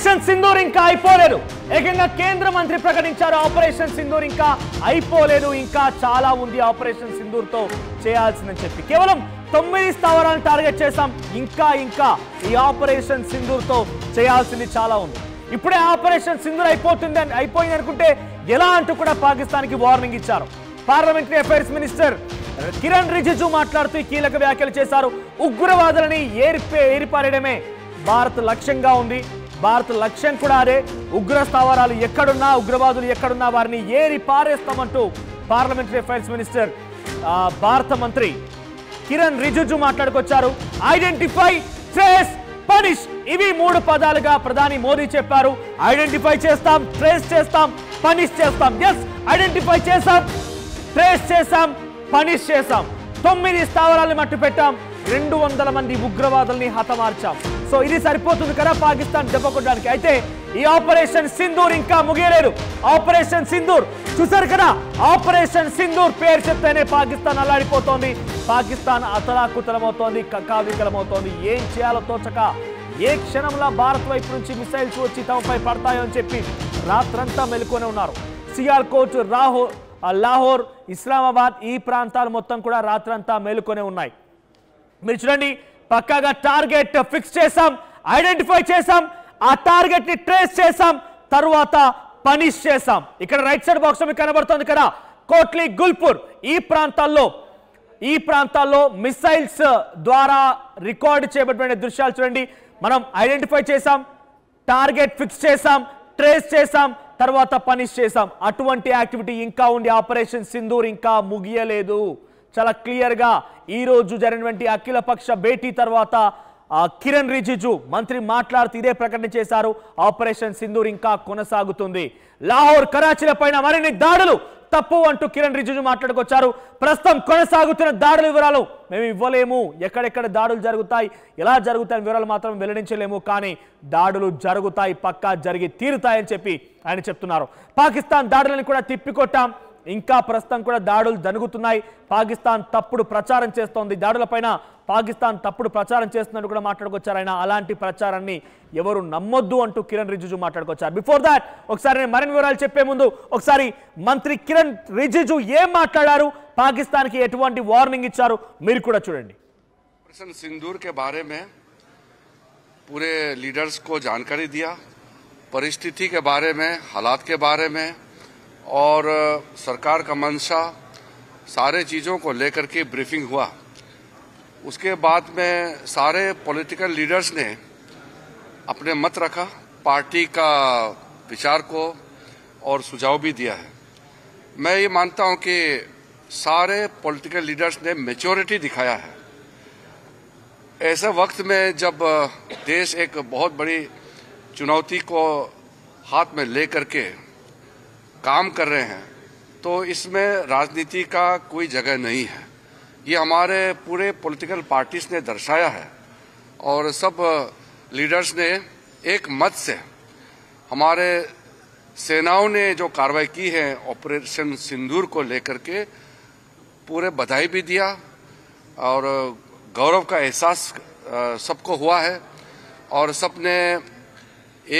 Operation Sindoor ఇంకా అయిపోలేదు. ఏకంగా కేంద్ర మంత్రి ప్రకటించారు ఆపరేషన్ సింధూర్ ఇంకా అయిపోలేదు, ఇంకా చాలా ఉంది ఆపరేషన్ సింధూర్ తో చేయాల్సిందని చెప్పి. కేవలం 9 స్థావరాలను టార్గెట్ చేశాం, ఇంకా ఈ ఆపరేషన్ సింధూర్ తో చేయాల్సింది చాలా ఉంది. ఇప్పుడే ఆపరేషన్ సింధూర్ అయిపోయింది అనుకుంటే ఎలా అంటూ కూడా పాకిస్తాన్ కి వార్నింగ్ ఇచ్చారు. Parliamentary affairs minister Kiran Rijiju మాట్లాడుతూ కీలక వ్యాఖ్యలు చేశారు. ఉగ్రవాదులని ఏరిపారేయడమే భారత్ లక్ష్యంగా ఉంది. భారత్ లక్ష్యం కూడా అదే. ఉగ్ర స్థావరాలు ఎక్కడున్నా, ఉగ్రవాదులు ఎక్కడున్నా వారిని ఏరి పారేస్తామంటూ పార్లమెంటరీ అఫైర్స్ మినిస్టర్ భారత మంత్రి కిరణ్ రిజిజు మాట్లాడుకొచ్చారు. ఐడెంటిఫై, ట్రేస్, పనిష్, ఇవి 3 పదాలుగా ప్రధాని మోదీ చెప్పారు. ఐడెంటిఫై చేస్తాం, ట్రేస్ చేస్తాం, పనిష్ చేస్తాం. ఎస్, ఐడెంటిఫై చేశాం, ట్రేస్ చేశాం, పనిష్ చేశాం. 9 స్థావరాలను మట్టు పెట్టాం, 200 మంది ఉగ్రవాదుల్ని హతమార్చాం. సో ఇది సరిపోతుంది కదా పాకిస్తాన్ దెబ్బ కొట్టడానికి. అయితే ఈ ఆపరేషన్ సింధూర్ ఇంకా ముగియలేదు. ఆపరేషన్ సింధూర్ చూసారు కదా, ఆపరేషన్ సింధూర్ పేరు చెప్తేనే పాకిస్తాన్ అల్లాడిపోతోంది. పాకిస్తాన్ అతలాకుతలమవుతోంది, కక్కావికలమవుతోంది. ఏం చేయాలో తోచక ఏ క్షణంలో భారత్ వైపు నుంచి మిసైల్స్ వచ్చి తమపై పడతాయో అని చెప్పి రాత్రంతా మెలుకొని ఉన్నారు. సియాల్కోట్, లాహోర్, ఇస్లామాబాద్ ఈ ప్రాంతాలు మొత్తం కూడా రాత్రంతా మేలుకొనే ఉన్నాయి. మీరు చూడండి, పక్కాగా టార్గెట్ ఫిక్స్ చేశాం, ఐడెంటిఫై చేశాం, ఆ టార్గెట్ ని ట్రేస్ చేశాం, తరువాత పనిష్ చేశాం. ఇక్కడ రైట్ సైడ్ బాక్స్ మీకు కనబడుతుంది కదా, కోట్లీ, గుల్పూర్ ఈ ప్రాంతాల్లో మిసైల్స్ ద్వారా రికార్డు చేయబడిన దృశ్యాలు చూడండి. మనం ఐడెంటిఫై చేశాం, టార్గెట్ ఫిక్స్ చేశాం, ట్రేస్ చేశాం, తర్వాత పనిష్ చేశాం. అటువంటి యాక్టివిటీ ఇంకా ఉంది. ఆపరేషన్ సింధూర్ ఇంకా ముగియలేదు. చాలా క్లియర్ గా ఈ రోజు జరిగినటువంటి అఖిలపక్ష భేటీ తర్వాత కిరణ్ రిజిజు మంత్రి మాట్లాడుతూ ఇదే ప్రకటన చేశారు. ఆపరేషన్ సింధూర్ ఇంకా కొనసాగుతుంది. లాహోర్, కరాచీల పైన మరిన్ని దాడులు తప్పు అంటూ కిరణ్ రిజిజు మాట్లాడుకొచ్చారు. ప్రస్తుతం కొనసాగుతున్న దాడుల వివరాలు మేము ఇవ్వలేము. ఎక్కడెక్కడ దాడులు జరుగుతాయి, ఎలా జరుగుతాయని వివరాలు మాత్రం వెల్లడించలేము. కానీ దాడులు జరుగుతాయి, పక్కా జరిగి తీరుతాయని చెప్పి ఆయన చెప్తున్నారు. పాకిస్తాన్ దాడులను కూడా తిప్పికొట్టాం, ఇంకా ప్రస్తుతం కూడా దాడులు జరుగుతున్నాయి. పాకిస్తాన్ తప్పుడు ప్రచారం చేస్తోంది. దాడులపైన పాకిస్తాన్ తప్పుడు ప్రచారం చేస్తున్నట్టు కూడా మాట్లాడుకొచ్చారు ఆయన. అలాంటి ప్రచారాన్ని ఎవరు నమ్మొద్దు అంటూ కిరణ్ రిజిజు మాట్లాడుకొచ్చారు. బిఫోర్ దాట్ ఒకసారి నేను మరిన్ని వివరాలు చెప్పే ముందు ఒకసారి మంత్రి కిరణ్ రిజిజు ఏం మాట్లాడారు, పాకిస్తాన్ కి ఎటువంటి వార్నింగ్ ఇచ్చారు మీరు కూడా చూడండి. ऑपरेशन सिंदूर के बारे में पूरे लीडर्स को जानकारी दिया, परिस्थिति के बारे में, हालात के बारे में और सरकार का मंशा, सारे चीज़ों को लेकर के ब्रीफिंग हुआ. उसके बाद में सारे पॉलिटिकल लीडर्स ने अपने मत रखा, पार्टी का विचार को और सुझाव भी दिया है. मैं ये मानता हूं कि सारे पॉलिटिकल लीडर्स ने मैच्योरिटी दिखाया है. ऐसे वक्त में जब देश एक बहुत बड़ी चुनौती को हाथ में लेकर के काम कर रहे हैं, तो इसमें राजनीति का कोई जगह नहीं है. ये हमारे पूरे पॉलिटिकल पार्टीज ने दर्शाया है और सब लीडर्स ने एक मत से हमारे सेनाओं ने जो कार्रवाई की है ऑपरेशन सिंदूर को लेकर के पूरे बधाई भी दिया और गौरव का एहसास सबको हुआ है. और सबने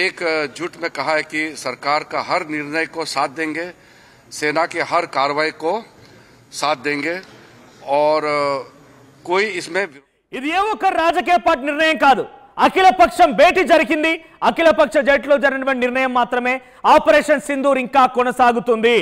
एक जुट में कहा है कि सरकार का हर निर्णय को साथ देंगे, सेना के हर कार्रवाई को साथ देंगे और कोई इसमें ఇది ఏ ఒక్క రాజకీయ పార్టీ నిర్ణయం కాదు. అఖిలపక్షం భేటీ జరిగింది, అఖిలపక్ష జట్టులో జరిగినటువంటి నిర్ణయం మాత్రమే. ఆపరేషన్ సింధూర్ ఇంకా కొనసాగుతుంది,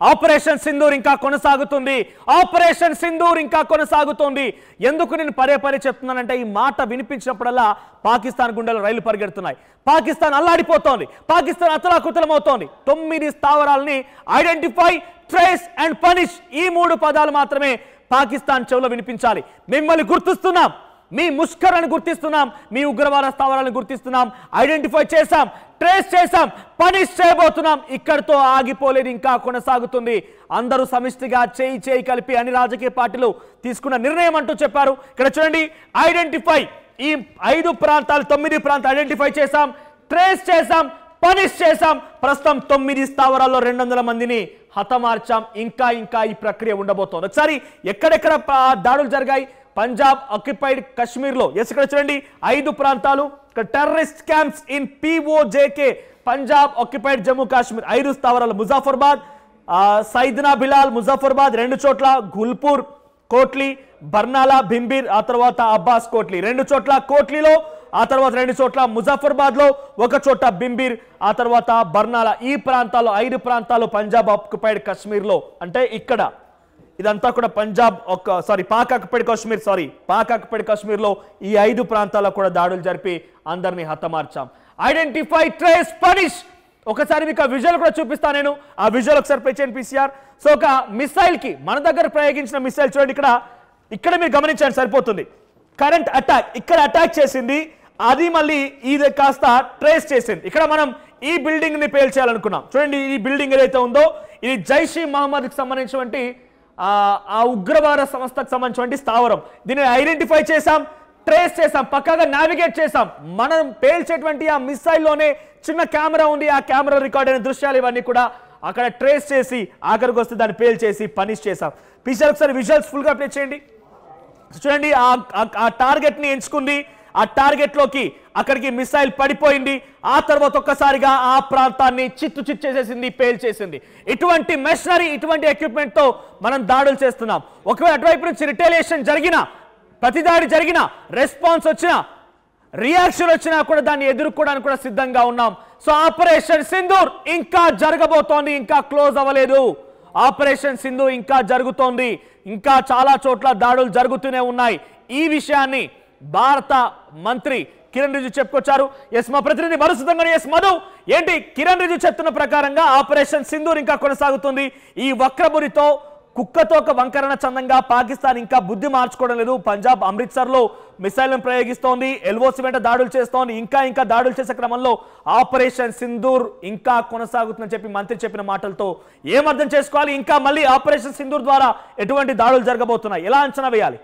ఆపరేషన్ సింధూర్ ఇంకా కొనసాగుతుంది, ఆపరేషన్ సింధూర్ ఇంకా కొనసాగుతుంది. ఎందుకు నేను పదే చెప్తున్నానంటే ఈ మాట వినిపించినప్పుడల్లా పాకిస్తాన్ గుండెలు రైలు పరిగెడుతున్నాయి. పాకిస్తాన్ అల్లాడిపోతోంది, పాకిస్తాన్ అతలాకుతలమవుతోంది. 9 స్థావరాలని ఐడెంటిఫై, ట్రేస్ అండ్ పనిష్, ఈ 3 పదాలు మాత్రమే పాకిస్తాన్ చెవులో వినిపించాలి. మిమ్మల్ని గుర్తిస్తున్నాం, మీ ముష్కరాన్ని గుర్తిస్తున్నాం, మీ ఉగ్రవాద స్థావరాలను గుర్తిస్తున్నాం, ఐడెంటిఫై చేశాం, ట్రేస్ చేశాం, పనిష్ చేయబోతున్నాం. ఇక్కడితో ఆగిపోలేదు, ఇంకా కొనసాగుతుంది. అందరూ సమిష్టిగా చేయి కలిపి అన్ని రాజకీయ పార్టీలు తీసుకున్న నిర్ణయం అంటూ చెప్పారు. ఇక్కడ చూడండి, ఐడెంటిఫై, ఈ 9 ప్రాంతాలు ఐడెంటిఫై చేశాం, ట్రేస్ చేశాం, పనిష్ చేశాం. ప్రస్తుతం 9 స్థావరాల్లో 200 మందిని హతమార్చాం. ఇంకా ఈ ప్రక్రియ ఉండబోతోంది. ఒకసారి ఎక్కడెక్కడ దాడులు జరిగాయి, పంజాబ్ ఆక్యుపైడ్ కశ్మీర్లో, ఎస్ ఇక్కడ చూడండి 5 ప్రాంతాలు, terrorist camps in POJK Punjab occupied Jammu Kashmir 5 స్థావరాలు ముజాఫర్బాద్, సైదనా బిలాల్ ముజాఫర్బాద్ 2 చోట్ల, గుల్పూర్ కోట్లీ, బర్నాలా భింబీర్, ఆ తర్వాత అబ్బాస్ కోట్లీ 2 చోట్ల కోట్లీలో, ఆ తర్వాత 2 చోట్ల ముజాఫర్బాద్ లో, 1 చోట భింబీర్, ఆ తర్వాత బర్నాలా. ఈ ప్రాంతాల్లో 5 ప్రాంతాలు పంజాబ్ ఆక్యుపైడ్ కాశ్మీర్ లో, అంటే ఇక్కడ ఇదంతా కూడా పంజాబ్ పాక్ ఆక్యుపైడ్ కాశ్మీర్ లో ఈ 5 ప్రాంతాల్లో కూడా దాడులు జరిపి అందరినీ హతమార్చాం. Identify, trace, punish. ఒకసారి మీకు ఆ విజువల్ కూడా చూపిస్తాను నేను. ఆ విజువల్ ఒకసారి ప్లే చేయండి PCR. సో ఒక మిసైల్ కి మన దగ్గర ప్రయోగించిన మిసైల్ చూడండి, ఇక్కడ మీరు గమనించండి సరిపోతుంది. కరెంట్ అటాక్ ఇక్కడ అటాక్ చేసింది, అది మళ్ళీ ఇది కాస్త ట్రేస్ చేసింది. ఇక్కడ మనం ఈ బిల్డింగ్ ని పేల్చేయాలనుకున్నాం. చూడండి, ఈ బిల్డింగ్ ఏదైతే ఉందో ఇది జైష్ ఈ మహమ్మద్ కి సంబంధించినటువంటి ఆ ఉగ్రవాద సంస్థకు సంబంధించినటువంటి స్థావరం. దీన్ని ఐడెంటిఫై చేసాం, ట్రేస్ చేసాం, పక్కాగా నావిగేట్ చేసాం. మనం పేల్చేటువంటి ఆ మిసైల్లోనే చిన్న కెమెరా ఉంది, ఆ కెమెరా రికార్డ్ అయిన దృశ్యాలు ఇవన్నీ కూడా అక్కడ ట్రేస్ చేసి ఆఖరికి వస్తే దాన్ని పేల్చేసి పనిష్ చేసాం. పిక్చర్ ఒకసారి విజువల్స్ ఫుల్ గా ప్లే చేయండి. చూడండి, ఆ టార్గెట్ ని ఎంచుకుంది, ఆ టార్గెట్ లోకి అక్కడికి మిసైల్ పడిపోయింది. ఆ తర్వాత ఒక్కసారిగా ఆ ప్రాంతాన్ని చిత్తు చేసేసింది, పేల్చేసింది. ఇటువంటి మెషనరీ, ఇటువంటి ఎక్విప్మెంట్ తో మనం దాడులు చేస్తున్నాం. ఒకవేళ అటువైపు నుంచి రిటేలియేషన్ జరిగినా, ప్రతిదాడి జరిగినా, రెస్పాన్స్ వచ్చినా, రియాక్షన్ వచ్చినా కూడా దాన్ని ఎదుర్కోవడానికి కూడా సిద్ధంగా ఉన్నాం. సో ఆపరేషన్ సింధూర్ ఇంకా జరగబోతోంది, ఇంకా క్లోజ్ అవ్వలేదు. ఆపరేషన్ సింధూర్ ఇంకా జరుగుతోంది, ఇంకా చాలా చోట్ల దాడులు జరుగుతూనే ఉన్నాయి. ఈ విషయాన్ని భారత మంత్రి కిరణ్ రిజిజు చెప్పుకొచ్చారు. ఎస్, మా ప్రతినిధి మరుసిద్ధంగా. ఎస్ మధు, ఏంటి కిరణ్ రిజిజు చెప్తున్న ప్రకారంగా ఆపరేషన్ సింధూర్ ఇంకా కొనసాగుతుంది. ఈ వక్రబురితో కుక్కతో ఒక వంకరణ చందంగా పాకిస్తాన్ ఇంకా బుద్ధి మార్చుకోవడం లేదు. పంజాబ్ అమృత్సర్ లో మిసైల్ను ప్రయోగిస్తోంది, LOC వెంట దాడులు చేస్తోంది, ఇంకా దాడులు చేసే క్రమంలో ఆపరేషన్ సింధూర్ ఇంకా కొనసాగుతుందని చెప్పి మంత్రి చెప్పిన మాటలతో ఏమర్థం చేసుకోవాలి? ఇంకా మళ్ళీ ఆపరేషన్ సింధూర్ ద్వారా ఎటువంటి దాడులు జరగబోతున్నాయి, ఎలా అంచనా వేయాలి?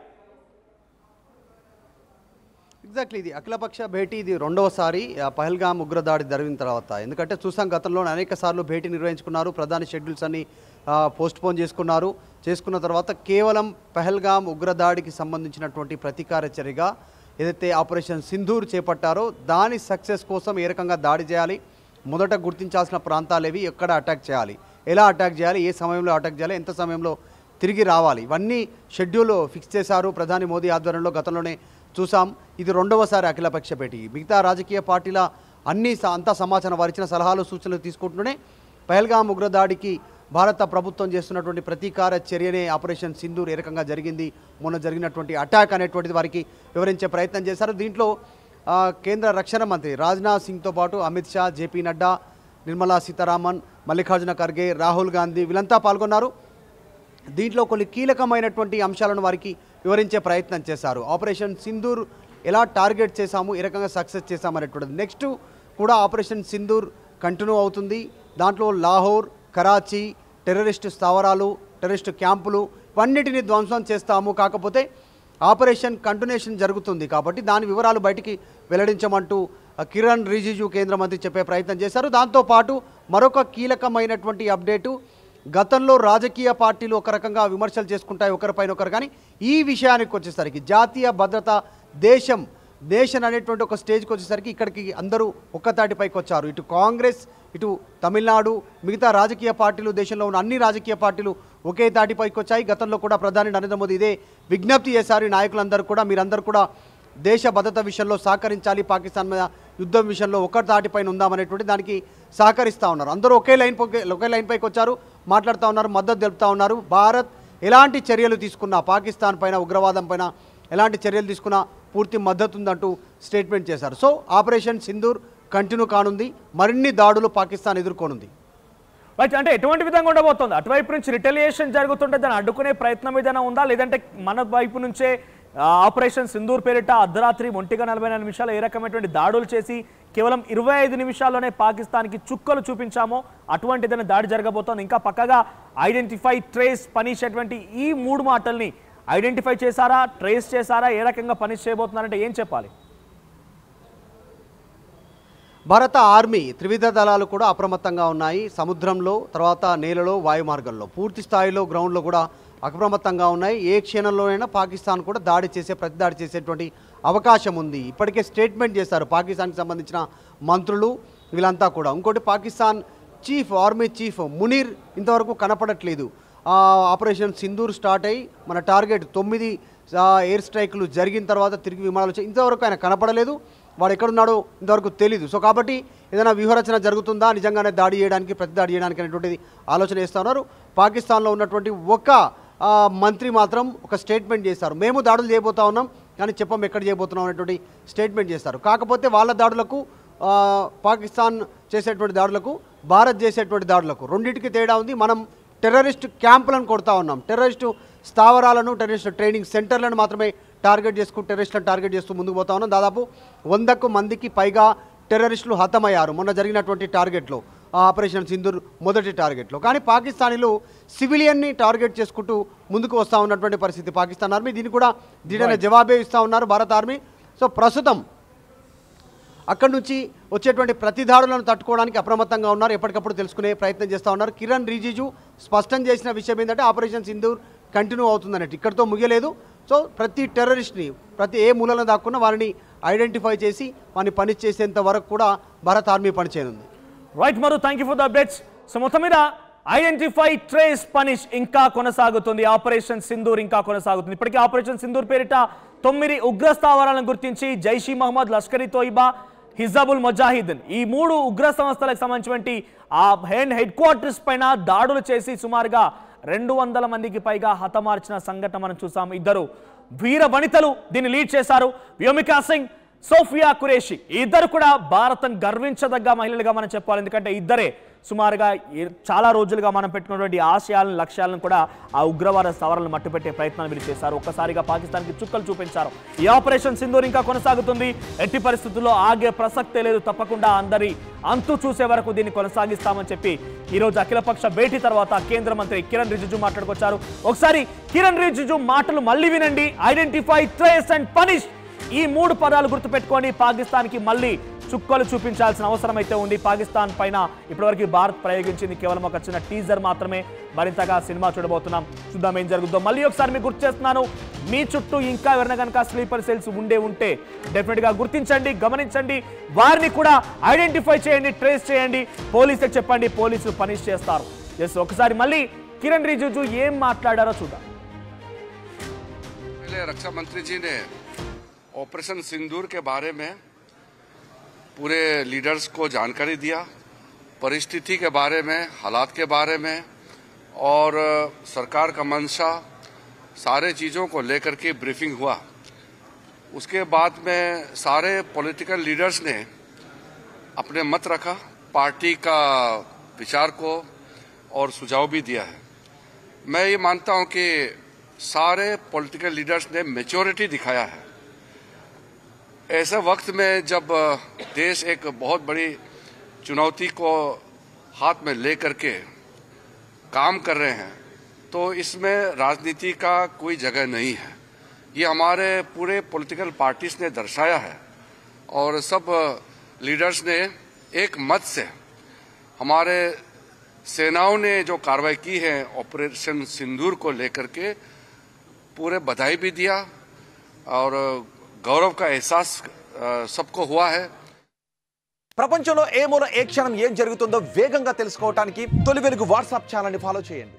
ఎగ్జాక్ట్లీ, ఇది అఖిలపక్ష భేటీ, ఇది రెండవసారి పహల్గామ్ ఉగ్రదాడి జరిగిన తర్వాత. ఎందుకంటే చూసాం, గతంలో అనేక సార్లు భేటీ నిర్వహించుకున్నారు, ప్రధాని షెడ్యూల్స్ అన్ని పోస్ట్పోన్ చేసుకున్న తర్వాత కేవలం పహల్గామ్ ఉగ్రదాడికి సంబంధించినటువంటి ప్రతీకార చర్యగా ఏదైతే ఆపరేషన్ సింధూర్ చేపట్టారో దాని సక్సెస్ కోసం ఏ రకంగా దాడి చేయాలి, మొదట గుర్తించాల్సిన ప్రాంతాలేవి, ఎక్కడ అటాక్ చేయాలి, ఎలా అటాక్ చేయాలి, ఏ సమయంలో అటాక్ చేయాలి, ఎంత సమయంలో తిరిగి రావాలి, ఇవన్నీ షెడ్యూల్ ఫిక్స్ చేశారు ప్రధాని మోదీ ఆధ్వర్యంలో. గతంలోనే చూసాం, ఇది రెండవసారి అఖిలపక్ష భేటీ. మిగతా రాజకీయ పార్టీల అంతా సమాచారం వారిచ్చిన సలహాలు సూచనలు తీసుకుంటూనే పహల్గామ్ ఉగ్రదాడికి భారత ప్రభుత్వం చేస్తున్నటువంటి ప్రతీకార చర్యనే ఆపరేషన్ సింధూర్ ఏ రకంగా జరిగింది, మొన్న జరిగినటువంటి అటాక్ అనేటువంటిది వారికి వివరించే ప్రయత్నం చేశారు. దీంట్లో కేంద్ర రక్షణ మంత్రి రాజ్నాథ్ సింగ్తో పాటు అమిత్ షా, JP నడ్డా, నిర్మలా సీతారామన్, మల్లికార్జున ఖర్గే, రాహుల్ గాంధీ వీళ్ళంతా పాల్గొన్నారు. దీంట్లో కొన్ని కీలకమైనటువంటి అంశాలను వారికి వివరించే ప్రయత్నం చేశారు. ఆపరేషన్ సింధూర్ ఎలా టార్గెట్ చేశాము, ఏ రకంగా సక్సెస్ చేశాము అనేటువంటిది. నెక్స్ట్ కూడా ఆపరేషన్ సింధూర్ కంటిన్యూ అవుతుంది. దాంట్లో లాహోర్, కరాచీ టెర్రరిస్ట్ స్థావరాలు, టెర్రరిస్ట్ క్యాంపులు ఇవన్నిటిని ధ్వంసం చేస్తాము. కాకపోతే ఆపరేషన్ కంటిన్యూషన్ జరుగుతుంది కాబట్టి దాని వివరాలు బయటికి వెల్లడించమంటూ కిరణ్ రిజిజు కేంద్ర మంత్రి చెప్పే ప్రయత్నం చేశారు. దాంతోపాటు మరొక కీలకమైనటువంటి అప్డేటు, గతంలో రాజకీయ పార్టీలు ఒక రకంగా విమర్శలు చేసుకుంటాయి ఒకరిపైన ఒకరు, కానీ ఈ విషయానికి వచ్చేసరికి జాతీయ భద్రత, నేషన్ అనేటువంటి ఒక స్టేజ్కి వచ్చేసరికి ఇక్కడికి అందరూ ఒక్కతాటిపైకి వచ్చారు. ఇటు కాంగ్రెస్, ఇటు తమిళనాడు, మిగతా రాజకీయ పార్టీలు, దేశంలో ఉన్న అన్ని రాజకీయ పార్టీలు ఒకే తాటిపైకి వచ్చాయి. గతంలో కూడా ప్రధాని నరేంద్ర మోదీ ఇదే విజ్ఞప్తి చేశారు. ఈ నాయకులందరూ కూడా మీరందరూ కూడా దేశ భద్రత విషయంలో సహకరించాలి, పాకిస్తాన్ మీద యుద్ధం విషయంలో ఒక్క తాటిపైన ఉందామనేటువంటి దానికి సహకరిస్తూ ఉన్నారు. అందరూ ఒకే లైన్ పైకి వచ్చారు, మాట్లాడుతూ ఉన్నారు, మద్దతు తెలుపుతూ ఉన్నారు. భారత్ ఎలాంటి చర్యలు తీసుకున్నా, పాకిస్తాన్ పైన, ఉగ్రవాదం పైన ఎలాంటి చర్యలు తీసుకున్నా పూర్తి మద్దతు ఉందంటూ స్టేట్మెంట్ చేశారు. సో ఆపరేషన్ సింధూర్ కంటిన్యూ కానుంది, మరిన్ని దాడులు పాకిస్తాన్ ఎదుర్కొనుంది. రైట్, అంటే ఎటువంటి విధంగా ఉండబోతోంది? అటువైపు నుంచి రిటలియేషన్ జరుగుతుంటే దాన్ని అడ్డుకునే ప్రయత్నం ఏదైనా ఉందా, లేదంటే మన వైపు నుంచే ఆపరేషన్ సింధూర్ పేరిట అర్ధరాత్రి 1:44 నిమిషాలు ఏ రకమైనటువంటి దాడులు చేసి కేవలం 25 నిమిషాల్లోనే పాకిస్తాన్కి చుక్కలు చూపించామో అటువంటి ఏదైనా దాడి జరగబోతోంది? ఇంకా పక్కగా ఐడెంటిఫై, ట్రేస్, పనిష్ అటువంటి ఈ 3 మాటల్ని ఐడెంటిఫై చేశారా, ట్రేస్ చేశారా, ఏ రకంగా పనిష్ చేయబోతున్నారంటే ఏం చెప్పాలి? భారత ఆర్మీ త్రివిధ దళాలు కూడా అప్రమత్తంగా ఉన్నాయి. సముద్రంలో, తర్వాత నేలలో, వాయు మార్గంలో పూర్తి స్థాయిలో గ్రౌండ్లో కూడా అప్రమత్తంగా ఉన్నాయి. ఏ క్షణంలోనైనా పాకిస్తాన్ కూడా ప్రతిదాడి చేసేటువంటి అవకాశం ఉంది. ఇప్పటికే స్టేట్మెంట్ చేశారు పాకిస్తాన్కి సంబంధించిన మంత్రులు వీళ్ళంతా కూడా. ఇంకోటి పాకిస్తాన్ ఆర్మీ చీఫ్ మునీర్ ఇంతవరకు కనపడట్లేదు. ఆపరేషన్ సింధూర్ స్టార్ట్ అయ్యి మన టార్గెట్ 9 ఎయిర్ స్ట్రైక్లు జరిగిన తర్వాత తిరిగి విమానాలు వచ్చి ఇంతవరకు ఆయన కనపడలేదు. వాడు ఎక్కడున్నాడో ఇంతవరకు తెలీదు. సో కాబట్టి ఏదైనా వ్యూహరచన జరుగుతుందా, నిజంగానే ప్రతిదాడి చేయడానికి అనేటువంటిది ఆలోచన చేస్తూ ఉన్నారు. పాకిస్తాన్లో ఉన్నటువంటి ఒక మంత్రి మాత్రం ఒక స్టేట్మెంట్ చేశారు, మేము దాడులు చేయబోతా ఉన్నాం కానీ చెప్పం ఎక్కడ చేయబోతున్నాం అనేటువంటి స్టేట్మెంట్ చేస్తారు. కాకపోతే వాళ్ళ దాడులకు పాకిస్తాన్ చేసేటువంటి దాడులకు భారత్ చేసేటువంటి దాడులకు రెండింటికి తేడా ఉంది. మనం టెర్రరిస్ట్ క్యాంపులను కొడతా ఉన్నాం, టెర్రరిస్టు స్థావరాలను, టెర్రరిస్ట్ ట్రైనింగ్ సెంటర్లను మాత్రమే టెర్రరిస్టులను టార్గెట్ చేస్తూ ముందుకు పోతా ఉన్నాం. దాదాపు 100 మందికి పైగా టెర్రరిస్టులు హతమయ్యారు మొన్న జరిగినటువంటి టార్గెట్లో, ఆపరేషన్ సింధూర్ మొదటి టార్గెట్లో. కానీ పాకిస్తానీలు సివిలియన్ని టార్గెట్ చేసుకుంటూ ముందుకు వస్తూ ఉన్నటువంటి పరిస్థితి పాకిస్తాన్ ఆర్మీ. దీన్ని కూడా దీనిని జవాబే ఇస్తూ ఉన్నారు భారత ఆర్మీ. సో ప్రస్తుతం అక్కడి నుంచి వచ్చేటువంటి ప్రతిదాడులను తట్టుకోవడానికి అప్రమత్తంగా ఉన్నారు, ఎప్పటికప్పుడు తెలుసుకునే ప్రయత్నం చేస్తూ ఉన్నారు. కిరణ్ రిజిజు స్పష్టం చేసిన విషయం ఏంటంటే ఆపరేషన్ సింధూర్ కంటిన్యూ అవుతుందన్నట్టు, ఇక్కడితో ముగియలేదు. సో ప్రతి టెర్రరిస్ట్ని ఏ మూలలో దాక్కున్నా వారిని ఐడెంటిఫై చేసి వారిని పనిష్ చేసేంత వరకు కూడా భారత ఆర్మీ పనిచేయనుంది. రైట్ మరు, thank you for the updates. So మొత్తం మీద ఐడెంటిఫై, ట్రేస్, పనిష్ ఇంకా కొనసాగుతుంది. ఆపరేషన్ సింధూర్ ఇంకా కొనసాగుతుంది. ఇప్పటికీ ఆపరేషన్ సింధూర్ పేరిట 9 ఉగ్ర స్థావరాలను గుర్తించి జైషీ మహమ్మద్, లష్కర్ ఇ తోయిబా, హిజబుల్ ముజాహిదీన్ ఈ 3 ఉగ్ర సంస్థలకు సంబంధించినటువంటి ఆ హెడ్ క్వార్టర్స్ పైన దాడులు చేసి సుమారుగా 200 మందికి పైగా హతమార్చిన సంఘటన మనం చూసాము. 2 వీర వనితలు దీన్ని లీడ్ చేశారు, వ్యోమికా సింగ్, సోఫియా ఖురేషి. ఇద్దరు కూడా భారతం గర్వించదగ్గ మహిళలుగా మనం చెప్పాలి. ఎందుకంటే ఇద్దరే సుమారుగా చాలా రోజులుగా మనం పెట్టుకున్నటువంటి ఆశయాలను, లక్ష్యాలను కూడా ఆ ఉగ్రవాద స్థావరాలను మట్టుపెట్టే ప్రయత్నాలు వీళ్ళు చేశారు. ఒక్కసారిగా పాకిస్తాన్కి చుక్కలు చూపించారు. ఈ ఆపరేషన్ సింధూర్ ఇంకా కొనసాగుతుంది. ఎట్టి పరిస్థితుల్లో ఆగే ప్రసక్తే లేదు. తప్పకుండా అందరి అంతు చూసే వరకు దీన్ని కొనసాగిస్తామని చెప్పి ఈరోజు అఖిలపక్ష భేటీ తర్వాత కేంద్ర మంత్రి కిరణ్ రిజిజు మాట్లాడుకొచ్చారు. ఒకసారి కిరణ్ రిజిజు మాటలు మళ్ళీ వినండి. ఐడెంటిఫై, ట్రేస్ అండ్ పనిష్, ఈ 3 పదాలు గుర్తుపెట్టుకొని పాకిస్తాన్కి మళ్ళీ చుక్కలు చూపించాల్సిన అవసరం అయితే ఉంది. పాకిస్తాన్ పైన ఇప్పటివరకు భారత్ ప్రయోగించింది కేవలం ఒక చిన్న టీజర్ మాత్రమే. మరింతగా సినిమా చూడబోతున్నాం, చూద్దాం ఏం జరుగుతుందో. మళ్ళీ ఒకసారి మీకు గుర్తు చేస్తున్నాను, మీ చుట్టూ ఇంకా ఎవరైనా కనుక స్లీపర్ సెల్స్ ఉంటే డెఫినెట్గా గుర్తించండి, గమనించండి, వారిని కూడా ఐడెంటిఫై చేయండి, ట్రేస్ చేయండి, పోలీసులకు చెప్పండి, పోలీసులు పనిష్ చేస్తారు. ఎస్, ఒకసారి మళ్ళీ కిరణ్ రిజిజు ఏం మాట్లాడారో చూద్దాం. रक्षा मंत्री जी ने ऑपरेशन सिंदूर के बारे में पूरे लीडर्स को जानकारी दिया, परिस्थिति के बारे में, हालात के बारे में और सरकार का मंशा, सारे चीज़ों को लेकर के ब्रीफिंग हुआ. उसके बाद में सारे पॉलिटिकल लीडर्स ने अपने मत रखा, पार्टी का विचार को और सुझाव भी दिया है. मैं ये मानता हूं कि सारे पॉलिटिकल लीडर्स ने मैच्योरिटी दिखाया है. ऐसे वक्त में जब देश एक बहुत बड़ी चुनौती को हाथ में लेकर के काम कर रहे हैं, तो इसमें राजनीति का कोई जगह नहीं है. ये हमारे पूरे पॉलिटिकल पार्टीज ने दर्शाया है और सब लीडर्स ने एक मत से हमारे सेनाओं ने जो कार्रवाई की है ऑपरेशन सिंदूर को लेकर के पूरे बधाई भी दिया और गौरव का एहसास सबको हुआ है. ప్రపంచంలో ఏ మూల ఏ క్షణం ఏం జరుగుతుందో వేగంగా తెలుసుకోవడానికి తొలి వెలుగు వాట్సాప్ ఛానల్ని ఫాలో చేయండి.